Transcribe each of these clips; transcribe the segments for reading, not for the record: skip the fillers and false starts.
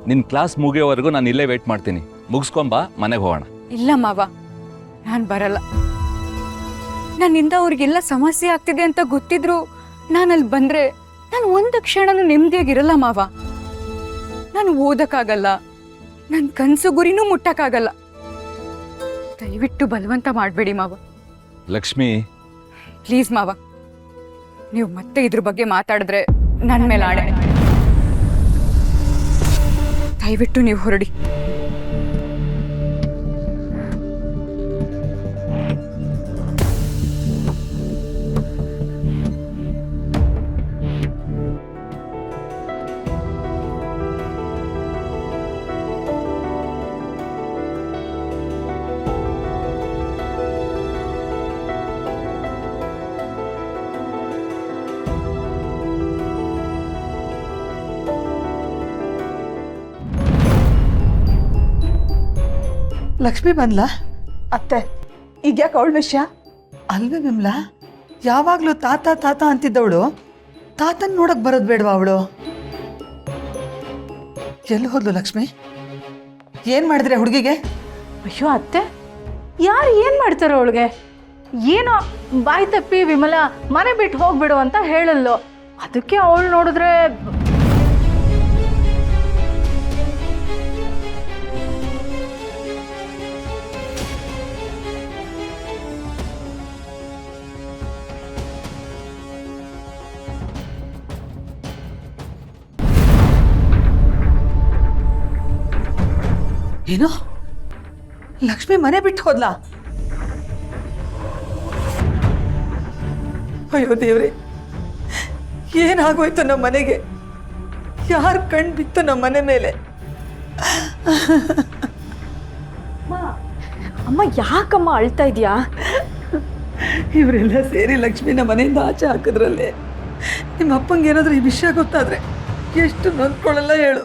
ನಿನ್ನ ಕ್ಲಾಸ್ ಮುಗಿಯೋವರೆಗೂ ನಾನು ಇಲ್ಲೇ ವೇಟ್ ಮಾಡ್ತೀನಿ. ಮುಗಿಸ್ಕೊಂಬಾ, ಮನೆಗೆ ಹೋಗೋಣ. ಇಲ್ಲ ಮಾವ, ನಾನು ಬರಲ್ಲ. ನನ್ನಿಂದ ಅವ್ರಿಗೆಲ್ಲ ಸಮಸ್ಯೆ ಆಗ್ತಿದೆ ಅಂತ ಗೊತ್ತಿದ್ರು ನಾನಲ್ಲಿ ಬಂದ್ರೆ ನಾನು ಒಂದು ಕ್ಷಣನೂ ನೆಮ್ಮದಿಯಾಗಿರಲ್ಲ ಮಾವ. ನಾನು ಓದಕ್ಕಾಗಲ್ಲ, ನನ್ನ ಕನಸು ಗುರಿನೂ ಮುಟ್ಟಕ್ಕಾಗಲ್ಲ. ದಯವಿಟ್ಟು ಬಲವಂತ ಮಾಡಬೇಡಿ ಮಾವ. ಲಕ್ಷ್ಮಿ, ಪ್ಲೀಸ್ ಮಾವ, ನೀವು ಮತ್ತೆ ಇದ್ರ ಬಗ್ಗೆ ಮಾತಾಡಿದ್ರೆ ನನ್ನ ಮೇಲೆ ಆಣೆ. ದಯವಿಟ್ಟು ನೀವು ಹೊರಡಿ. ಲಕ್ಷ್ಮಿ ಬಂದ್ಲಾ? ಅತ್ತೆ, ಈಗ ಯಾಕೆ ಅವಳ ವಿಷಯ? ಅಲ್ವೇ ವಿಮ್ಲಾ, ಯಾವಾಗಲೂ ತಾತ ತಾತ ಅಂತಿದ್ದವಳು ತಾತನ್ ನೋಡಕ್ ಬರೋದು ಬೇಡವಾ ಅವಳು? ಎಲ್ಲಿ ಹೋದ್ಲು ಲಕ್ಷ್ಮಿ? ಏನು ಮಾಡಿದ್ರೆ ಹುಡುಗಿಗೆ? ಅಯ್ಯೋ ಅತ್ತೆ, ಯಾರು ಏನು ಮಾಡ್ತಾರೋ ಅವಳಿಗೆ? ಏನೋ ಬಾಯಿ ತಪ್ಪಿ ವಿಮಲ ಮನೆ ಬಿಟ್ಟು ಹೋಗ್ಬಿಡು ಅಂತ ಹೇಳಲ್ಲು. ಅದಕ್ಕೆ ಅವಳು ನೋಡಿದ್ರೆ ಏನು, ಲಕ್ಷ್ಮಿ ಮನೆ ಬಿಟ್ಟು ಹೋದ್ಲಾ? ಅಯ್ಯೋ ದೇವ್ರೆ, ಏನಾಗೋಯ್ತು ನಮ್ಮ ಮನೆಗೆ? ಯಾರು ಕಣ್ ಬಿತ್ತು ನಮ್ಮ ಮನೆ ಮೇಲೆ? ಅಮ್ಮ ಯಾಕಮ್ಮ ಅಳ್ತಾ ಇದೆಯಾ? ಇವರೆಲ್ಲ ಸೇರಿ ಲಕ್ಷ್ಮಿನ ಮನೆಯಿಂದ ಆಚೆ ಹಾಕಿದ್ರಲ್ಲೇ. ನಿಮ್ಮ ಅಪ್ಪಂಗೆ ಏನಾದರೂ ಈ ವಿಷಯ ಗೊತ್ತಾದ್ರೆ ಎಷ್ಟು ನೊಂದ್ಕೊಳ್ಳಲ್ಲ ಹೇಳು.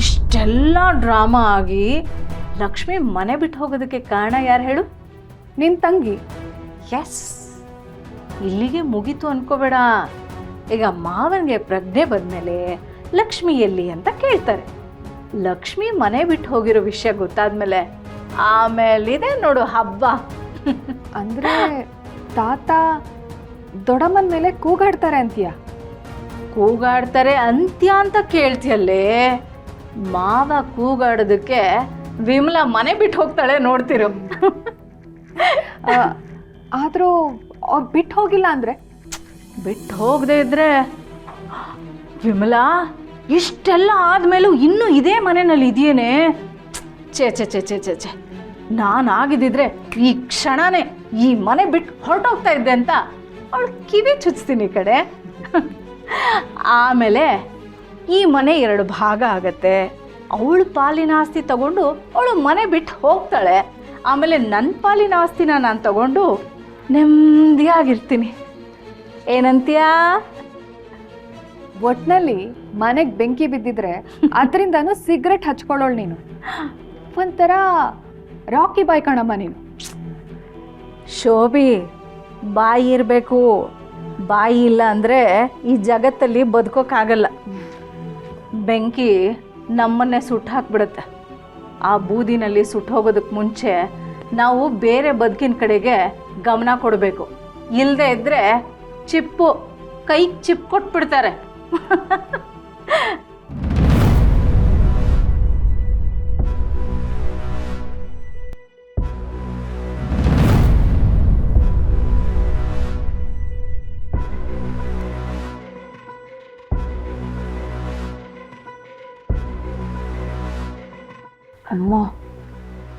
ಇಷ್ಟೆಲ್ಲ ಡ್ರಾಮಾ ಆಗಿ ಲಕ್ಷ್ಮಿ ಮನೆ ಬಿಟ್ಟು ಹೋಗೋದಕ್ಕೆ ಕಾರಣ ಯಾರು ಹೇಳು? ನಿನ್ನ ತಂಗಿ. ಎಸ್, ಇಲ್ಲಿಗೆ ಮುಗೀತು ಅನ್ಕೋಬೇಡ. ಈಗ ಮಾವನಿಗೆ ಪ್ರಜ್ಞೆ ಬಂದಮೇಲೆ ಲಕ್ಷ್ಮಿ ಎಲ್ಲಿ ಅಂತ ಕೇಳ್ತಾರೆ. ಲಕ್ಷ್ಮಿ ಮನೆ ಬಿಟ್ಟು ಹೋಗಿರೋ ವಿಷಯ ಗೊತ್ತಾದ್ಮೇಲೆ ಆಮೇಲಿದೆ ನೋಡು ಹಬ್ಬ. ಅಂದ್ರೆ ತಾತ ದೊಡ್ಡಮ್ಮನ ಮೇಲೆ ಕೂಗಾಡ್ತಾರೆ ಅಂತೀಯ? ಕೂಗಾಡ್ತಾರೆ ಅಂತ್ಯ ಅಂತ ಕೇಳ್ತಿಯಲ್ಲೇ. ಮಾವ ಕೂಗಾಡೋದಕ್ಕೆ ವಿಮಲಾ ಮನೆ ಬಿಟ್ಟು ಹೋಗ್ತಾಳೆ ನೋಡ್ತಿರು. ಆದರೂ ಅವ್ರು ಬಿಟ್ಟು ಹೋಗಿಲ್ಲ ಅಂದರೆ? ಬಿಟ್ಟು ಹೋಗದೆ ಇದ್ರೆ ವಿಮಲಾ ಇಷ್ಟೆಲ್ಲ ಆದ್ಮೇಲೂ ಇನ್ನೂ ಇದೇ ಮನೆಯಲ್ಲಿ ಇದೆಯೇನೆ? ಛೇ ಛೇ ಛೇ ಛೇ ಛೇ ಛೇ, ನಾನಾಗಿದ್ದಿದ್ರೆ ಈ ಕ್ಷಣನೇ ಈ ಮನೆ ಬಿಟ್ಟು ಹೊರಟೋಗ್ತಾ ಇದ್ದೆ ಅಂತ ಅವಳು ಕಿವಿ ಚುಚ್ತೀನಿ ಈ ಕಡೆ. ಆಮೇಲೆ ಈ ಮನೆ 2 ಭಾಗ ಆಗತ್ತೆ. ಅವಳು ಪಾಲಿನ ಆಸ್ತಿ ತಗೊಂಡು ಅವಳು ಮನೆ ಬಿಟ್ಟು ಹೋಗ್ತಾಳೆ. ಆಮೇಲೆ ನನ್ನ ಪಾಲಿನ ಆಸ್ತಿನ ನಾನು ತಗೊಂಡು ನೆಮ್ಮದಿಯಾಗಿರ್ತೀನಿ. ಏನಂತೀಯಾ? ಒಟ್ಟಿನಲ್ಲಿ ಮನೆಗೆ ಬೆಂಕಿ ಬಿದ್ದಿದ್ರೆ ಅದರಿಂದನೂ ಸಿಗರೆಟ್ ಹಚ್ಕೊಳ್ಳೋಳು ನೀನು. ಒಂಥರ ರಾಕಿ ಬಾಯ್ ಕಣಮ್ಮ ನೀನು. ಶೋಭಿ, ಬಾಯಿ ಇರಬೇಕು. ಬಾಯಿ ಇಲ್ಲ ಅಂದರೆ ಈ ಜಗತ್ತಲ್ಲಿ ಬದುಕೋಕ್ಕಾಗಲ್ಲ. ಬೆಂಕಿ ನಮ್ಮನ್ನೇ ಸುಟ್ಟು ಹಾಕ್ಬಿಡುತ್ತೆ. ಆ ಬೂದಿನಲ್ಲಿ ಸುಟ್ಟು ಹೋಗೋದಕ್ಕೆ ಮುಂಚೆ ನಾವು ಬೇರೆ ಬದುಕಿನ ಕಡೆಗೆ ಗಮನ ಕೊಡಬೇಕು. ಇಲ್ಲದೆ ಇದ್ದರೆ ಚಿಪ್ಪು ಕೈಗೆ ಚಿಪ್ ಕೊಟ್ಬಿಡ್ತಾರೆ. ಅಮ್ಮ,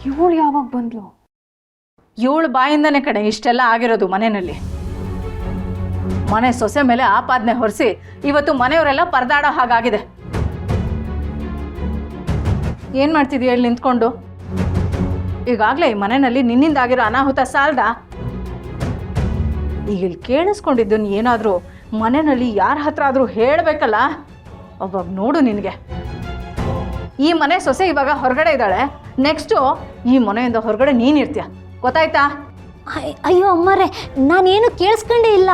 ಇವಳು ಯಾವಾಗ ಬಂದ್ಲು? ಇವಳು ಬಾಯಿಂದನೇ ಕಡೆ ಇಷ್ಟೆಲ್ಲ ಆಗಿರೋದು ಮನೆಯಲ್ಲಿ. ಮನೆ ಸೊಸೆ ಮೇಲೆ ಆಪಾದನೆ ಹೊರಿಸಿ ಇವತ್ತು ಮನೆಯವರೆಲ್ಲ ಪರದಾಡೋ ಹಾಗಾಗಿದೆ. ಏನು ಮಾಡ್ತಿದ್ದೀಯ ಹೇಳಿ ನಿಂತ್ಕೊಂಡು? ಈಗಾಗಲೇ ಈ ಮನೆಯಲ್ಲಿ ನಿನ್ನಿಂದ ಆಗಿರೋ ಅನಾಹುತ ಸಾಲ್ದ? ಈಗ ಇಲ್ಲಿ ಕೇಳಿಸ್ಕೊಂಡಿದ್ದನ್ನು ಏನಾದರೂ ಮನೆಯಲ್ಲಿ ಯಾರ ಹತ್ರ ಆದರೂ ಹೇಳಬೇಕಲ್ಲ. ಅವಾಗ ನೋಡು ನಿನಗೆ. ಈ ಮನೆ ಸೊಸೆ ಇವಾಗ ಹೊರಗಡೆ ಇದ್ದಾಳೆ, ನೆಕ್ಸ್ಟು ಈ ಮನೆಯಿಂದ ಹೊರಗಡೆ ನೀನಿರ್ತೀಯ, ಗೊತ್ತಾಯ್ತಾ? ಅಯ್ಯೋ ಅಮ್ಮರೇ, ನಾನೇನು ಕೇಳಿಸ್ಕೊಂಡೇ ಇಲ್ಲ.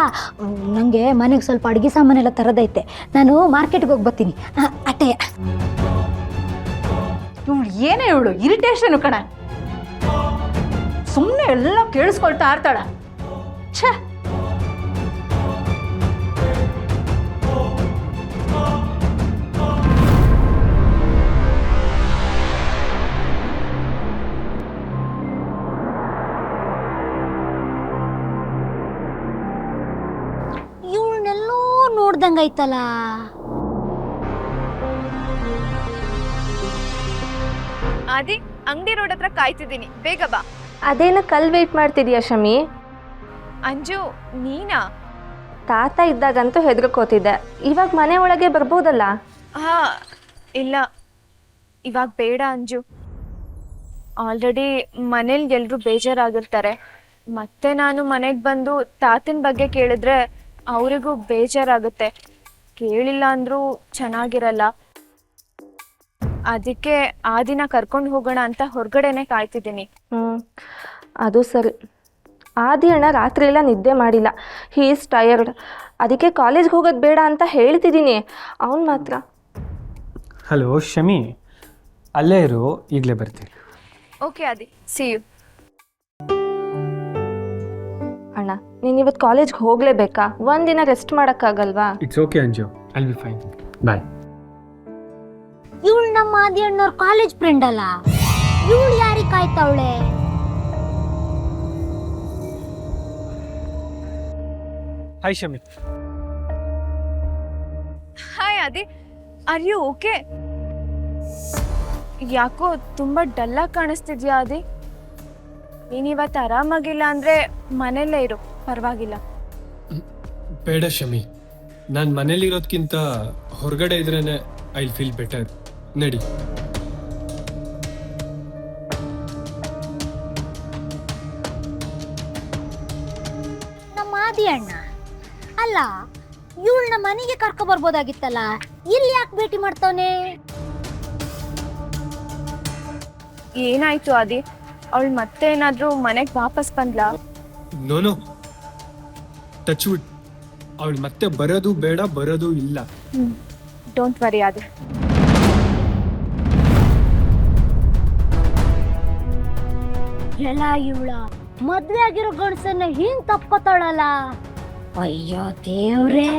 ನನಗೆ ಮನೆಗೆ ಸ್ವಲ್ಪ ಅಡುಗೆ ಸಾಮಾನೆಲ್ಲ ತರೋದೈತೆ, ನಾನು ಮಾರ್ಕೆಟ್ಗೆ ಹೋಗಿ ಬರ್ತೀನಿ. ಅಟ್ಟೆ ಇವಳು ಏನೇ ಇವಳು ಇರಿಟೇಷನು ಕಣೆ, ಸುಮ್ಮನೆ ಎಲ್ಲ ಕೇಳಿಸ್ಕೊಳ್ತಾ ಇರ್ತಾಳೆ. ಛೇ, ಇವಳನ್ನೆಲ್ಲೋ ನೋಡ್ದಂಗೈತಲ್ಲ. ಆದಿ, ಅಂಗಡಿ ರೋಡ್ ಹತ್ರ ಕಾಯ್ತಿದ್ದೀನಿ, ಬೇಗ ಬಾ. ಅದೇನ ಕಲ್ ವೇಟ್ ಮಾಡ್ತಿದ್ಯಾ ಶಮಿ? ಅಂಜು, ನೀನಾ? ತಾತ ಇದ್ದಾಗಂತೂ ಹೆದರ್ಕೋತಿದ್ದೆ, ಇವಾಗ ಮನೆ ಒಳಗೆ ಬರ್ಬೋದಲ್ಲ? ಹಾ, ಇಲ್ಲ, ಇವಾಗ ಬೇಡ ಅಂಜು. ಆಲ್ರೆಡಿ ಮನೇಲಿ ಎಲ್ರು ಬೇಜಾರಾಗಿರ್ತಾರೆ. ಮತ್ತೆ ನಾನು ಮನೆಗೆ ಬಂದು ತಾತನ ಬಗ್ಗೆ ಕೇಳಿದ್ರೆ ಅವರಿಗೂ ಬೇಜಾರಾಗುತ್ತೆ. ಕೇಳಿಲ್ಲ ಅಂದ್ರೂ ಚೆನ್ನಾಗಿರಲ್ಲ. ಅದಕ್ಕೆ ಆ ದಿನ ಕರ್ಕೊಂಡು ಹೋಗೋಣ ಅಂತ ಹೊರಗಡೆನೆ ಕಾಯ್ತಿದ್ದೀನಿ. ಅದು ಸರಿ. ಆದಿ ಅಣ್ಣ ರಾತ್ರಿ ಎಲ್ಲ ನಿದ್ದೆ ಮಾಡಿಲ್ಲ, ಹೀ ಈಸ್ ಟಯರ್ಡ್. ಅದಕ್ಕೆ ಕಾಲೇಜ್ಗೆ ಹೋಗೋದು ಬೇಡ ಅಂತ ಹೇಳ್ತಿದ್ದೀನಿ. ಅವನು ಮಾತ್ರ. ಹಲೋ ಶಮಿ, ಅಲ್ಲೇ ಇರು, ಈಗಲೇ ಬರ್ತೀನಿ. Okay Adi, C you. ಅಣ್ಣ, ನೀನು ಇವತ್ತು ಕಾಲೇಜ್ಗೆ ಹೋಗಲೇಬೇಕಾ? ಒಂದಿನ ರೆಸ್ಟ್ ಮಾಡೋಕ್ಕಾಗಲ್ವಾ? It's okay Anju, I will be fine. Bye. ಇವಳು ನಮ್ಮ ಆದಿ ಅಣ್ಣವ್ರ ಕಾಲೇಜ್ ಫ್ರೆಂಡ್ ಅಲ್ಲ, ಇವಳು ಯಾರಿಗೆ ಕಾಯ್ತಾವಳೆ? Hi Shami. Hi Adi, are you okay? ಯಾಕೋ ತುಂಬಾ ಡಲ್ಲಾಗಿ ಕಾಣಿಸ್ತಿದ್ಯಾ ಆದಿ? ನೀನಿವತ್ತು ಆರಾಮಾಗಿಲ್ಲ ಅಂದ್ರೆ ಮನೆಯಲ್ಲೇ ಇರು, ಪರವಾಗಿಲ್ಲ. ಬೇಡ ಶಮಿ, ನಾನು ಮನೇಲಿರೋದ್ಕಿಂತ ಹೊರಗಡೆ ಇದ್ರೇನೆ ಐ ವಿಲ್ ಫೀಲ್ ಬೆಟರ್. ನಡಿ. ನಮ್ಮ ಆದಿ ಅಣ್ಣ ಅಲ್ಲ, ಇವಳನ್ನ ಮನೆಗೆ ಕರ್ಕೊ ಬರ್ಬೋದಾಗಿತ್ತಲ್ಲ, ಇಲ್ಲಿ ಯಾಕೆ ಭೇಟಿ ಮಾಡ್ತಾವನೆ? ಏನಾಯ್ತು ಆದಿ? ಅವಳು ಮತ್ತೆ ಏನಾದ್ರೂ ಮನೆಗೆ ವಾಪಸ್ ಬಂದ್ಲಾ? ನೋನೋ, ಟಚ್ ವುಡ್, ಅವಳು ಮತ್ತೆ ಬರೋದು ಬೇಡ, ಬರೋದು ಇಲ್ಲ. ಡೋಂಟ್ ವರಿ ಆದಿ. ಎಲ್ಲ ಇವಳ ಮದ್ವೆ ಆಗಿರೋ ಗಂಡಸನ್ನ ಹಿಂಗ್ ತಪ್ಕೋತಾಳಲ್ಲ. ಅಯ್ಯೋ ದೇವ್ರೇ.